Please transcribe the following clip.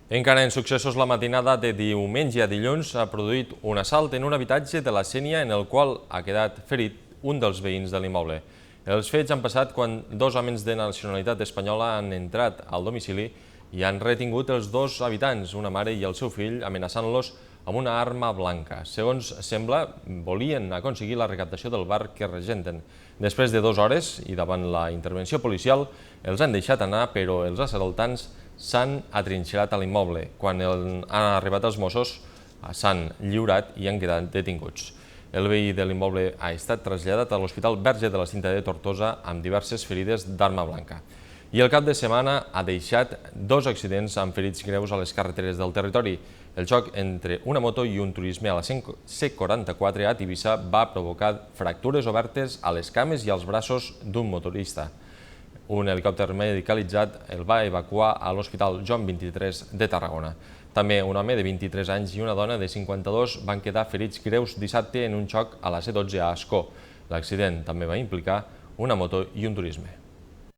Encara en successos, la matinada de diumenge a dilluns s'ha produït un assalt en un habitatge de la Sénia en el qual ha quedat ferit un dels veïns de l'immoble. Els fets han passat quan dos homes de nacionalitat espanyola han entrat al domicili i han retingut els dos habitants, una mare i el seu fill, amenaçant-los amb una arma blanca. Segons sembla, volien aconseguir la recaptació del bar que regenten. Després de 2 hores i davant la intervenció policial, els han deixat anar, però els assaltants s'han atrinxerat a l'immoble. Quan han arribat els Mossos, s'han lliurat i han quedat detinguts. El veí de l'immoble ha estat traslladat a l'Hospital Verge de la Cinta de Tortosa amb diverses ferides d'arma blanca. I el cap de setmana ha deixat 2 accidents amb ferits greus a les carreteres del territori. El xoc entre una moto i un turisme a la C44 a Tivissa va provocar fractures obertes a les cames i als braços d'un motorista. Un helicòpter medicalitzat el va evacuar a l'Hospital Joan 23 de Tarragona. També un home de 23 anys i una dona de 52 van quedar ferits greus dissabte en un xoc a la C12 a Ascó. L'accident també va implicar una moto i un turisme.